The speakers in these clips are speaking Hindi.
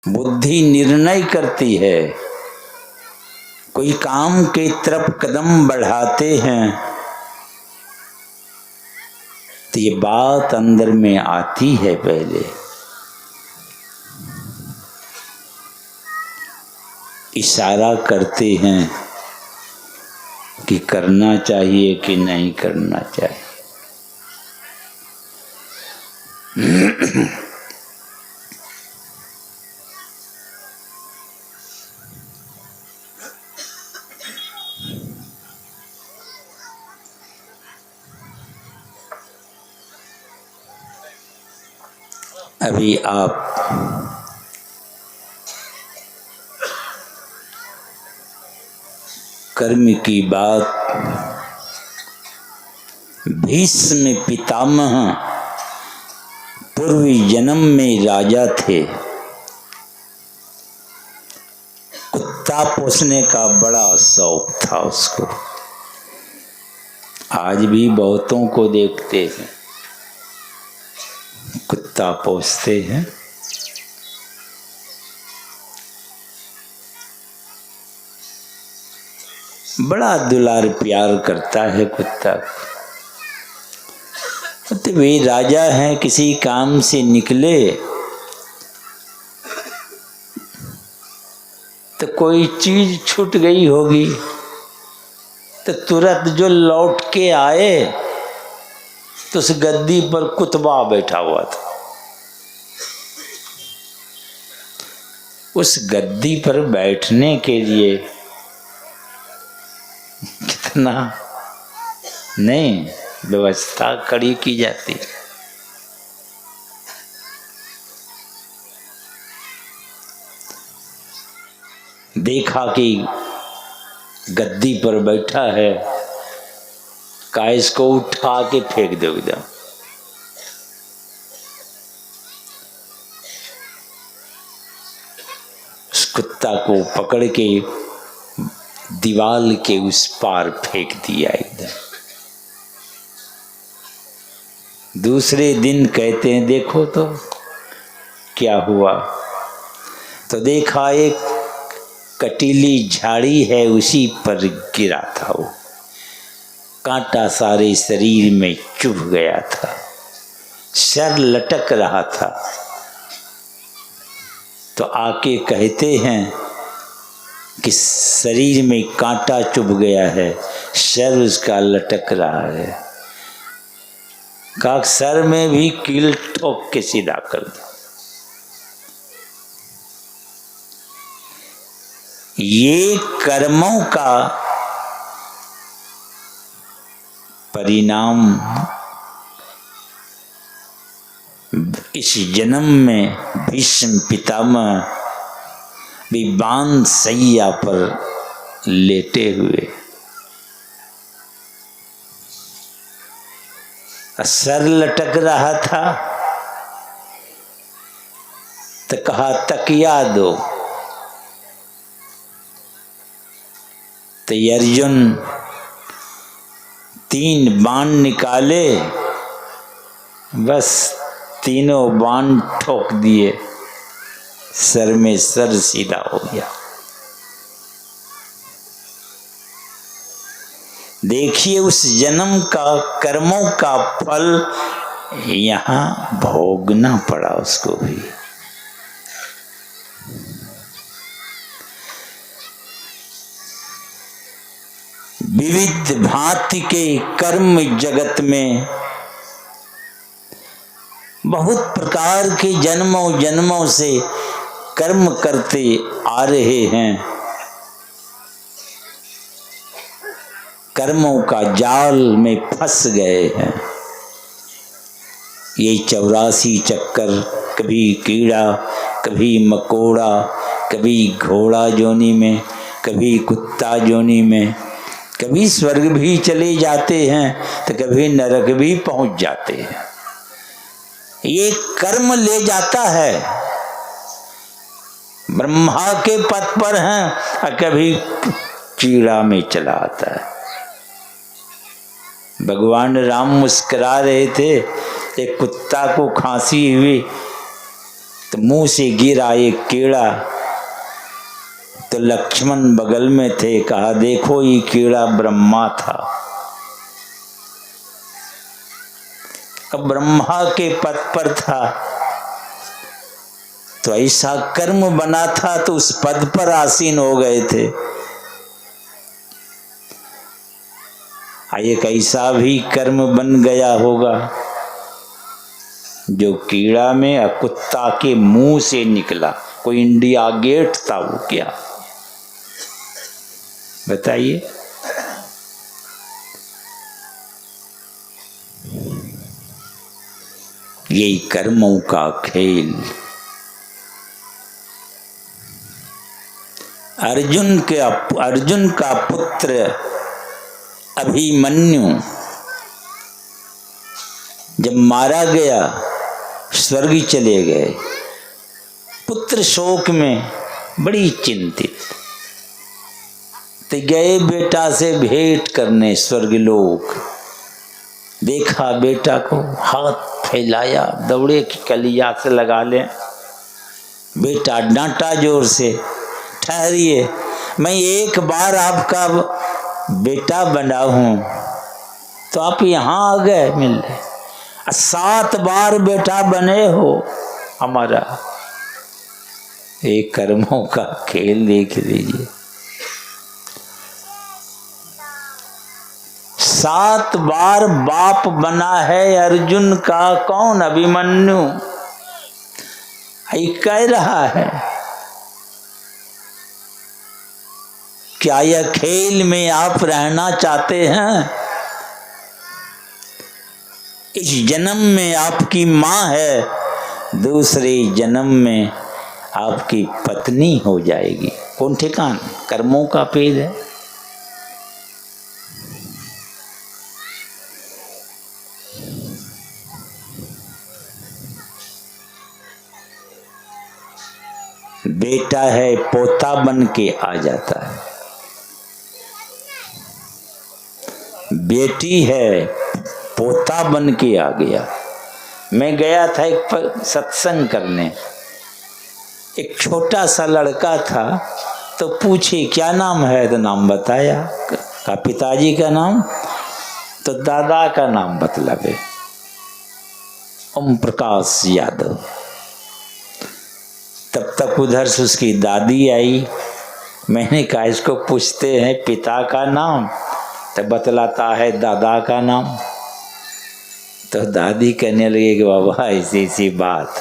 बुद्धि निर्णय करती है। कोई काम के तरफ कदम बढ़ाते हैं तो ये बात अंदर में आती है। पहले इशारा करते हैं कि करना चाहिए कि नहीं करना चाहिए। अभी आप कर्म की बात, भीष्म पितामह पूर्व जन्म में राजा थे। कुत्ता पोसने का बड़ा शौक था उसको। आज भी बहुतों को देखते हैं कुत्ता पोसते हैं। बड़ा दुलार प्यार करता है कुत्ता। तो वे राजा हैं, किसी काम से निकले तो कोई चीज छूट गई होगी, तो तुरंत जो लौट के आए तो उस गद्दी पर कुतबा बैठा हुआ था। उस गद्दी पर बैठने के लिए कितना नहीं व्यवस्था कड़ी की जाती। देखा कि गद्दी पर बैठा है, का इसको उठा के फेंक दो एकदम। उस कुत्ता को पकड़ के दीवाल के उस पार फेंक दिया एकदम। दूसरे दिन कहते हैं देखो तो क्या हुआ। तो देखा एक कटीली झाड़ी है, उसी पर गिरा था वो। कांटा सारे शरीर में चुभ गया था, सर लटक रहा था। तो आके कहते हैं कि शरीर में कांटा चुभ गया है, सर उसका लटक रहा है। का सर में भी कील ठोक के सीधा कर दो। ये कर्मों का परिणाम इस जन्म में भीष्म पितामह भी बाण सैया पर लेटे हुए, सर लटक रहा था। तो कहा तकिया दो। तो अर्जुन 3 बाण निकाले, बस तीनों बाण ठोक दिए, सर में सर सीधा हो गया। देखिए उस जन्म का कर्मों का फल यहाँ भोगना पड़ा उसको भी। विविध भांति के कर्म जगत में बहुत प्रकार के जन्मों जन्मों से कर्म करते आ रहे हैं। कर्मों का जाल में फंस गए हैं। ये 84 चक्कर, कभी कीड़ा, कभी मकोड़ा, कभी घोड़ा जोनी में, कभी कुत्ता जोनी में, कभी स्वर्ग भी चले जाते हैं तो कभी नरक भी पहुंच जाते हैं। ये कर्म ले जाता है। ब्रह्मा के पथ पर हैं और कभी कीड़ा में चला आता है। भगवान राम मुस्कुरा रहे थे, एक कुत्ता को खांसी हुई तो मुंह से गिरा एक कीड़ा, तो लक्ष्मण बगल में थे, कहा देखो ये कीड़ा ब्रह्मा था। अब ब्रह्मा के पद पर था तो ऐसा कर्म बना था तो उस पद पर आसीन हो गए थे। एक ऐसा भी कर्म बन गया होगा जो कीड़ा में कुत्ता के मुंह से निकला। कोई इंडिया गेट था वो क्या, बताइए। यही कर्मों का खेल। अर्जुन का पुत्र अभिमन्यु जब मारा गया स्वर्ग चले गए, पुत्र शोक में बड़ी चिंतित, तो गए बेटा से भेंट करने स्वर्गलोक। देखा बेटा को, हाथ फैलाया, दौड़े कि कलिया से लगा लें। बेटा डांटा जोर से, ठहरिए, मैं एक बार आपका बेटा बना हूं तो आप यहां आ गए मिलने, 7 बार बेटा बने हो हमारा। एक कर्मों का खेल देख लीजिए। 7 बार बाप बना है अर्जुन का कौन? अभिमन्यु। कह रहा है क्या यह खेल में आप रहना चाहते हैं? इस जन्म में आपकी माँ है, दूसरे जन्म में आपकी पत्नी हो जाएगी। कौन ठिकान? कर्मों का पेड़ है। बेटा है पोता बन के आ जाता है, बेटी है पोता बन के आ गया। मैं गया था एक सत्संग करने, एक छोटा सा लड़का था, तो पूछे क्या नाम है, तो नाम बताया। का पिताजी का नाम, तो दादा का नाम बतलावे, ओम प्रकाश यादव। तब तक उधर से उसकी दादी आई। मैंने कहा इसको पूछते हैं पिता का नाम, तो बतलाता है दादा का नाम। तो दादी कहने लगी कि बाबा ऐसी ऐसी बात।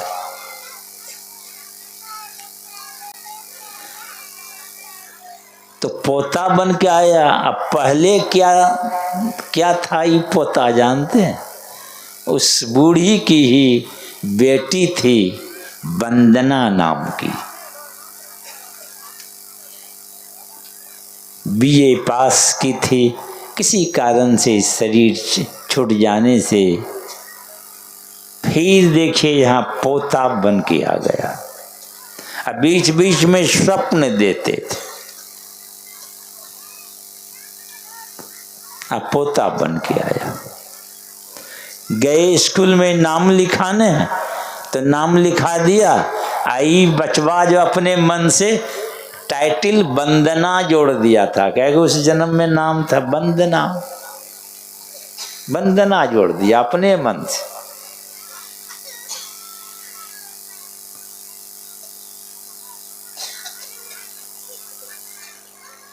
तो पोता बन के आया। अब पहले क्या था ये पोता जानते हैं? उस बूढ़ी की ही बेटी थी, वंदना नाम की। बीए पास की थी, किसी कारण से शरीर छूट जाने से फिर देखिए यहाँ पोता बन के आ गया। अब बीच बीच में स्वप्न देते थे, अब पोता बन के आया। गए स्कूल में नाम लिखाने, तो नाम लिखा दिया। आई बचवा जो अपने मन से टाइटल वंदना जोड़ दिया था, क्या उस जन्म में नाम था वंदना, वंदना जोड़ दिया अपने मन से।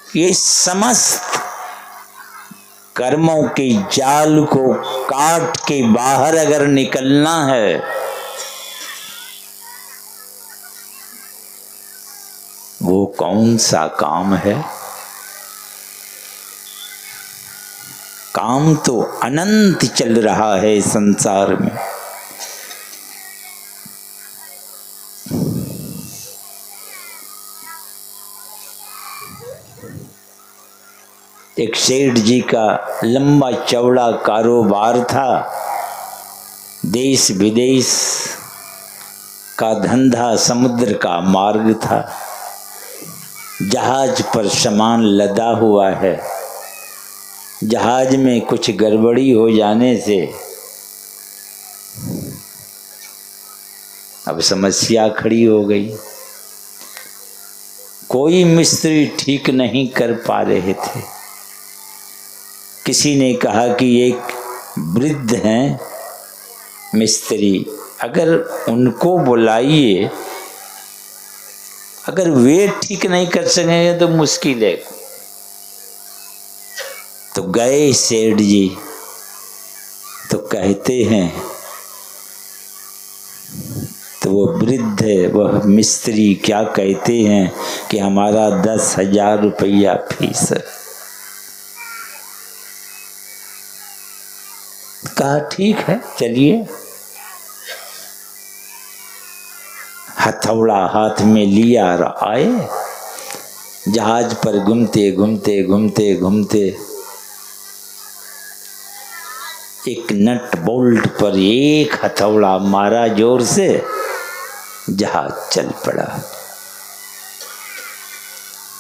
ये समस्त कर्मों के जाल को काट के बाहर अगर निकलना है, वो कौन सा काम है? काम तो अनंत चल रहा है संसार में। एक सेठ जी का लंबा चौड़ा कारोबार था, देश विदेश का धंधा, समुद्र का मार्ग था, जहाज पर सामान लदा हुआ है। जहाज में कुछ गड़बड़ी हो जाने से अब समस्या खड़ी हो गई। कोई मिस्त्री ठीक नहीं कर पा रहे थे। किसी ने कहा कि एक वृद्ध हैं मिस्त्री, अगर उनको बुलाइए, अगर वे ठीक नहीं कर सकेंगे तो मुश्किल है। तो गए सेठ जी, तो कहते हैं, तो वो वृद्ध है, वह मिस्त्री क्या कहते हैं कि हमारा 10,000 रुपया फीस है। कहा ठीक है चलिए। हथौड़ा हाथ में लिया और आए। जहाज पर घूमते घूमते घूमते घूमते एक नट बोल्ट पर एक हथौड़ा मारा जोर से, जहाज चल पड़ा।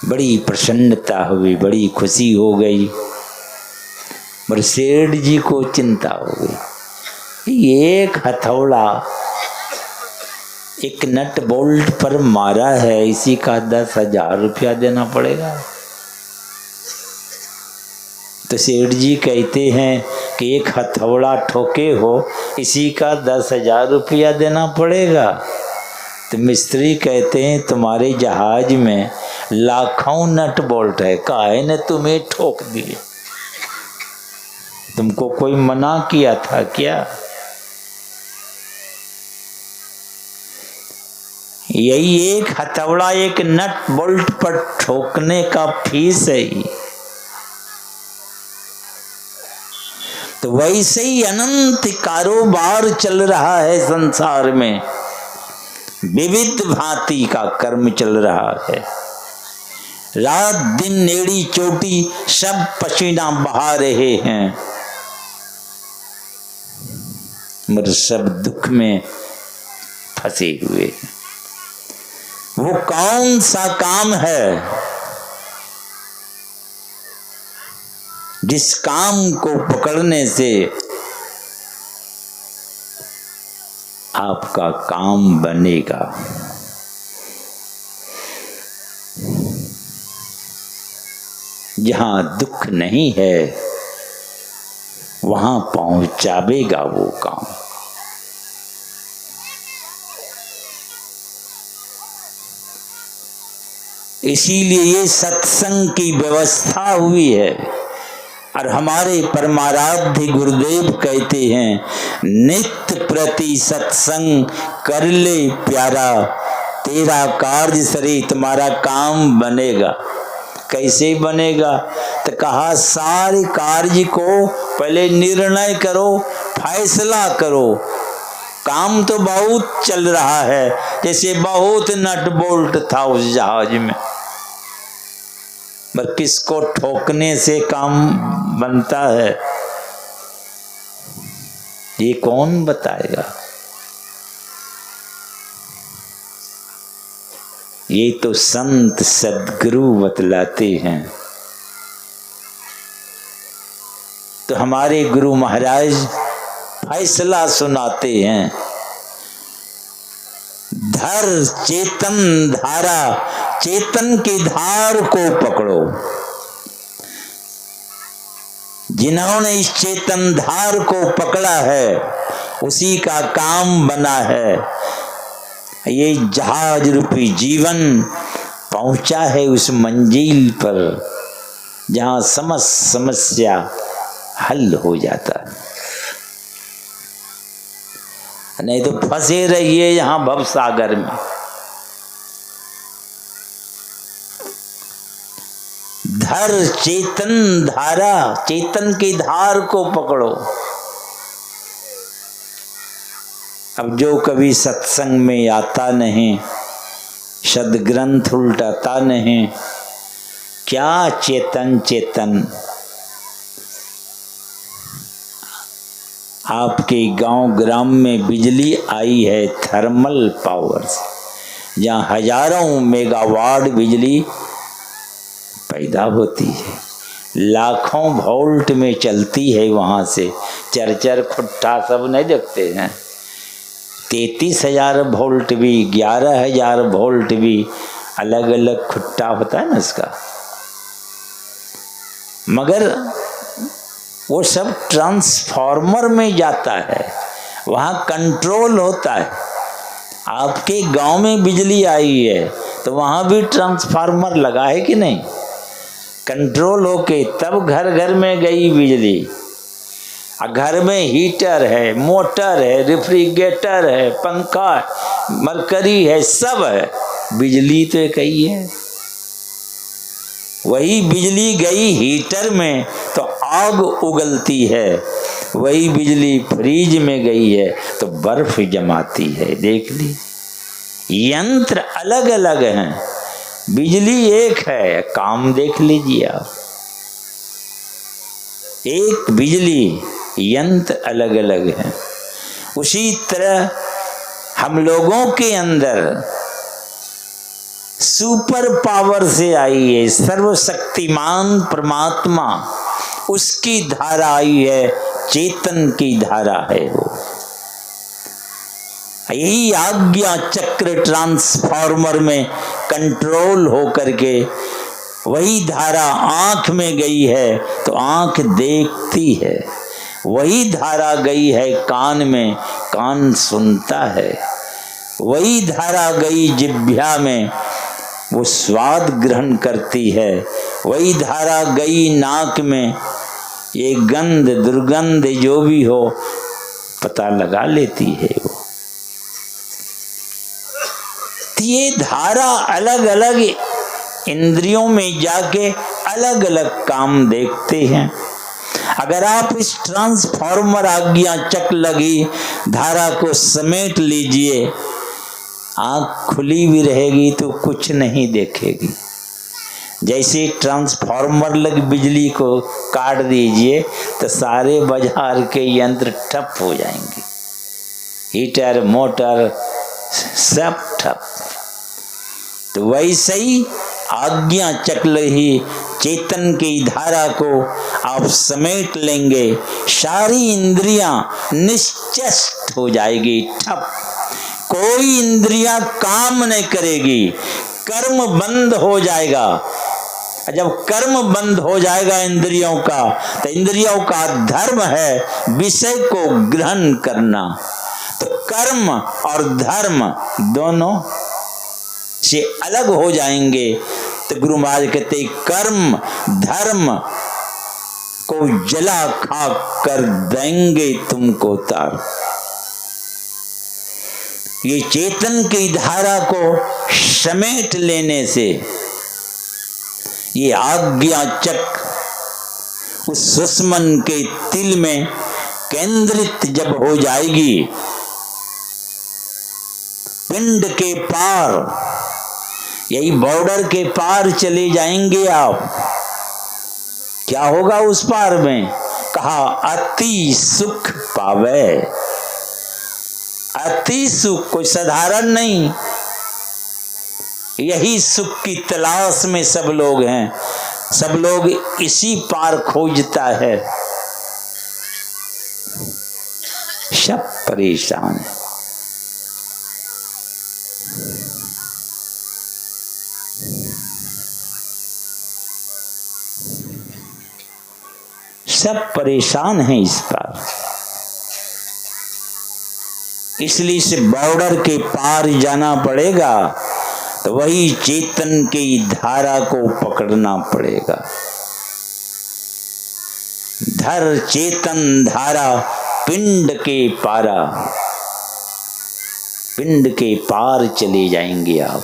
बड़ी प्रसन्नता हुई, बड़ी खुशी हो गई। पर सेठ जी को चिंता हो गई, एक हथौड़ा एक नट बोल्ट पर मारा है, इसी का 10,000 रुपया देना पड़ेगा। तो सेठ जी कहते हैं कि एक हथौड़ा ठोके हो, इसी का 10,000 रुपया देना पड़ेगा। तो मिस्त्री कहते हैं तुम्हारे जहाज में लाखों नट बोल्ट है, काहे ने तुम्हें ठोक दिए? तुमको कोई मना किया था क्या? यही एक हथौड़ा एक नट बोल्ट पर ठोकने का फीस है। तो वैसे ही अनंत कारोबार चल रहा है संसार में, विविध भांति का कर्म चल रहा है। रात दिन नेड़ी चोटी सब पसीना बहा रहे हैं, मगर सब दुख में फंसे हुए हैं। वो कौन सा काम है जिस काम को पकड़ने से आपका काम बनेगा? जहां दुख नहीं है वहां पहुंचावेगा वो काम। इसीलिए ये सत्संग की व्यवस्था हुई है। और हमारे परमाराध्य गुरुदेव कहते हैं, नित्य प्रति सत्संग कर ले प्यारा, तेरा कार्य सरे तुम्हारा काम बनेगा। कैसे बनेगा? तो कहा सारे कार्य को पहले निर्णय करो, फैसला करो। काम तो बहुत चल रहा है, जैसे बहुत नट बोल्ट था उस जहाज में, पर किसको ठोकने से काम बनता है ये कौन बताएगा? ये तो संत सद्गुरु बतलाते हैं। तो हमारे गुरु महाराज फैसला सुनाते हैं, धर चेतन धारा, चेतन की धार को पकड़ो। जिन्होंने इस चेतन धार को पकड़ा है उसी का काम बना है। ये जहाज रूपी जीवन पहुंचा है उस मंजिल पर जहां समस्त समस्या हल हो जाता है। नहीं तो फंसे रहिए यहां भवसागर में। धर चेतन धारा, चेतन की धार को पकड़ो। अब जो कभी सत्संग में आता नहीं, सदग्रंथ उल्टाता नहीं, क्या चेतन चेतन? आपके गांव ग्राम में बिजली आई है थर्मल पावर से, जहाँ हजारों मेगावाट बिजली पैदा होती है, लाखों वोल्ट में चलती है। वहाँ से चरचर खुट्टा सब नहीं देखते हैं, 33,000 वोल्ट भी, 11,000 वोल्ट भी, अलग अलग खुट्टा होता है ना इसका, मगर वो सब ट्रांसफार्मर में जाता है, वहाँ कंट्रोल होता है। आपके गांव में बिजली आई है तो वहाँ भी ट्रांसफार्मर लगा है कि नहीं, कंट्रोल होके तब घर घर में गई बिजली। घर में हीटर है, मोटर है, रेफ्रिजरेटर है, पंखा है, मरकरी है, सब है, बिजली तो एक ही है। वही बिजली गई हीटर में तो आग उगलती है, वही बिजली फ्रीज में गई है तो बर्फ जमाती है। देख ली, यंत्र अलग अलग हैं, बिजली एक है, काम देख लीजिए आप। एक बिजली, यंत्र अलग अलग हैं। उसी तरह हम लोगों के अंदर सुपर पावर से आई है, सर्वशक्तिमान परमात्मा, उसकी धारा आई है, चेतन की धारा है वो। यही आज्ञा चक्र ट्रांसफार्मर में कंट्रोल हो करके वही धारा आंख में गई है तो आंख देखती है, वही धारा गई है कान में, कान सुनता है, वही धारा गई जिह्वा में, वो स्वाद ग्रहण करती है, वही धारा गई नाक में, ये गंध दुर्गंध जो भी हो पता लगा लेती है वो। ये धारा अलग अलग इंद्रियों में जाके अलग अलग काम देखते हैं। अगर आप इस ट्रांसफार्मर आज्ञा चक्र लगी धारा को समेट लीजिए, आंख खुली भी रहेगी तो कुछ नहीं देखेगी। जैसे ट्रांसफार्मर लग बिजली को काट दीजिए तो सारे बाजार के यंत्र ठप हो जाएंगे, हीटर मोटर सब ठप। तो वैसे ही आज्ञा चक्र ही चेतन की धारा को आप समेट लेंगे, सारी इंद्रियां निश्चेष्ट हो जाएगी, ठप, कोई इंद्रियां काम नहीं करेगी, कर्म बंद हो जाएगा। जब कर्म बंद हो जाएगा इंद्रियों का, तो इंद्रियों का धर्म है विषय को ग्रहण करना, तो कर्म और धर्म दोनों से अलग हो जाएंगे। तो गुरु महाराज कहते कर्म धर्म को जला खाक कर देंगे तुमको तार। ये चेतन की धारा को समेट लेने से ये आज्ञा चक्र उस सुषमन के तिल में केंद्रित जब हो जाएगी, पिंड के पार, यही बॉर्डर के पार चले जाएंगे आप, क्या होगा उस पार में? कहा अति सुख पावे। अति सुख कोई साधारण नहीं, यही सुख की तलाश में सब लोग हैं, सब लोग इसी पार खोजता है, सब परेशान है। सब परेशान हैं इस पार, इसलिए से बॉर्डर के पार जाना पड़ेगा, तो वही चेतन की धारा को पकड़ना पड़ेगा। धर चेतन धारा पिंड के पारा, पिंड के पार चले जाएंगे आप।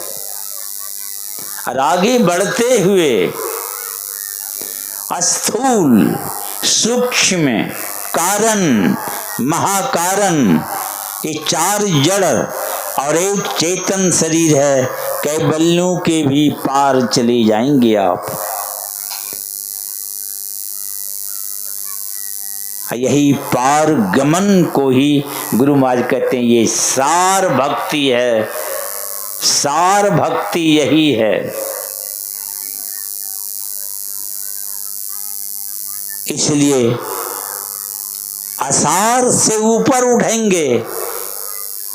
और आगे बढ़ते हुए स्थूल सूक्ष्म कारण महाकारण, ये चार जड़ और एक चेतन शरीर है, कैबल्यों के भी पार चले जाएंगे आप। यही पार गमन को ही गुरु महाराज कहते हैं ये सार भक्ति है, सार भक्ति यही है। इसलिए असार से ऊपर उठेंगे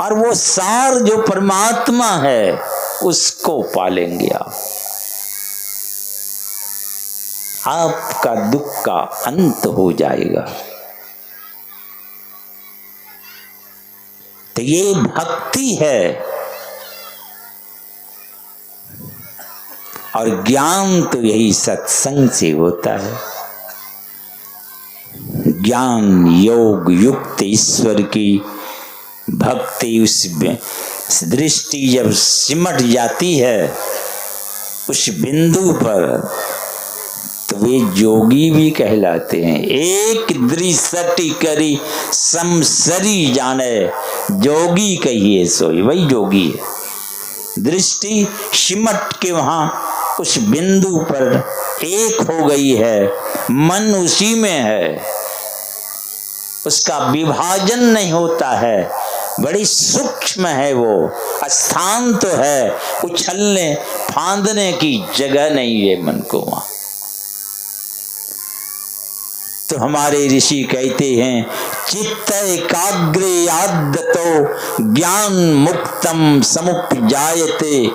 और वो सार जो परमात्मा है उसको पालेंगे आपका दुख का अंत हो जाएगा। तो ये भक्ति है। और ज्ञान तो यही सत्संग से होता है। ज्ञान योग युक्त ईश्वर की भक्ति, उस दृष्टि जब सिमट जाती है उस बिंदु पर, तो वे जोगी भी कहलाते हैं। एक दृष्टि करी समसरी जाने, जोगी कहिए सोई, वही जोगी है। दृष्टि सिमट के वहां उस बिंदु पर एक हो गई है, मन उसी में है, उसका विभाजन नहीं होता है, बड़ी सूक्ष्म है वो, स्थान तो है, उछलने फांदने की जगह नहीं है मन को वहां। तो हमारे ऋषि कहते हैं चित्त एकाग्रे आदतो ज्ञान मुक्तम समुपजायते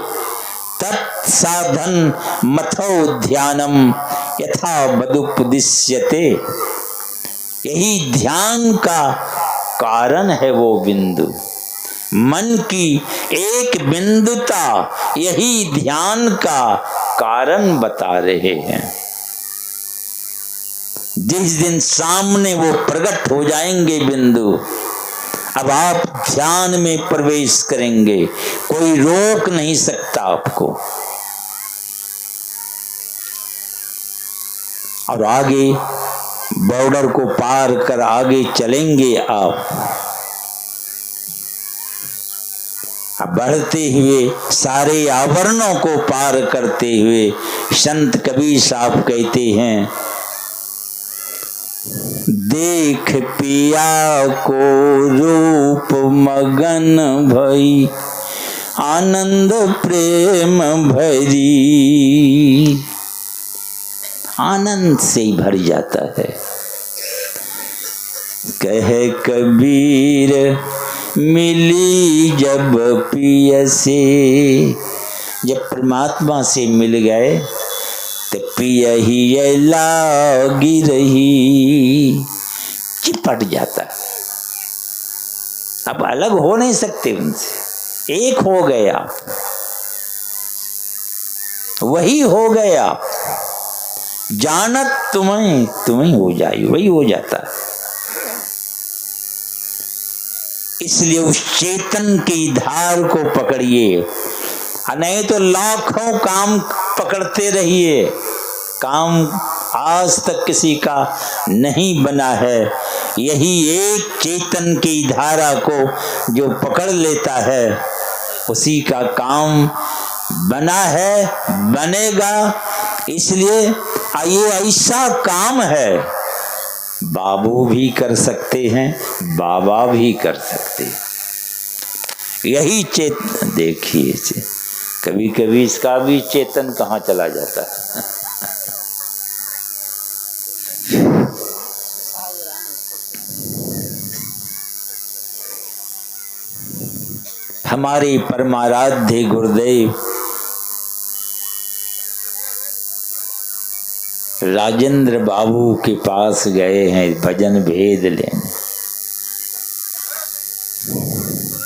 तत्साधन मथो ध्यानम यथा बदुपदिश्यते। यही ध्यान का कारण है वो बिंदु, मन की एक बिंदुता यही ध्यान का कारण बता रहे हैं। जिस दिन सामने वो प्रकट हो जाएंगे बिंदु, अब आप ध्यान में प्रवेश करेंगे, कोई रोक नहीं सकता आपको। और आगे बॉर्डर को पार कर आगे चलेंगे आप। अब बढ़ते हुए सारे आवरणों को पार करते हुए संत कबीर साहब कहते हैं देख पिया को रूप मगन भई आनंद प्रेम भरी। आनंद से ही भर जाता है। कहे कबीर मिली जब पिया से, जब परमात्मा से मिल गए तो पिया ही लागी रही, चिपट जाता। अब अलग हो नहीं सकते उनसे, एक हो गया, वही हो गया। जानत तुम्हें हो जाए, वही हो जाता है। इसलिए उस चेतन की धार को पकड़िए, नहीं तो लाखों काम पकड़ते रहिए, काम आज तक किसी का नहीं बना है। यही एक चेतन की धारा को जो पकड़ लेता है उसी का काम बना है, बनेगा। इसलिए ये ऐसा काम है, बाबू भी कर सकते हैं, बाबा भी कर सकते हैं। यही चेतन देखिए, कभी कभी इसका भी चेतन कहाँ चला जाता है। हमारे परमाराध्य गुरुदेव राजेंद्र बाबू के पास गए हैं भजन भेद लेने।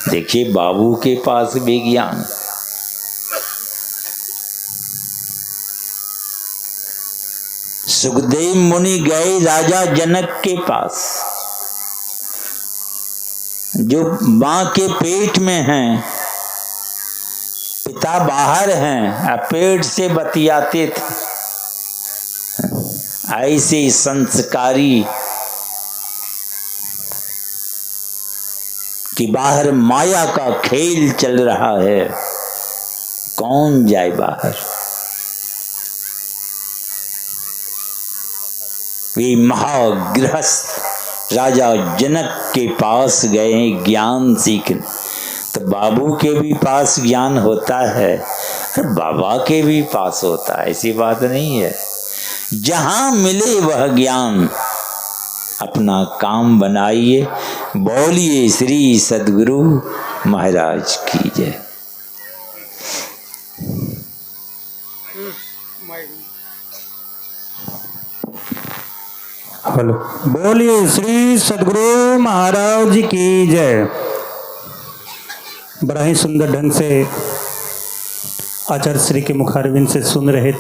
देखिए बाबू के पास भी ज्ञान। सुखदेव मुनि गए राजा जनक के पास, जो मां के पेट में हैं, पिता बाहर हैं, पेट से बतियाते थे। ऐसे संस्कारी कि बाहर माया का खेल चल रहा है, कौन जाए बाहर। वे महागृहस्थ राजा जनक के पास गए ज्ञान सीखने। तो बाबू के भी पास ज्ञान होता है, बाबा के भी पास होता है, ऐसी बात नहीं है। जहां मिले वह ज्ञान अपना काम बनाइए, बोलिए श्री सद्गुरु महाराज की जय। हेलो, बोलिए श्री सद्गुरु महाराज की जय। बड़ा ही सुंदर ढंग से आचार्य श्री के मुखारविंद से सुन रहे थे।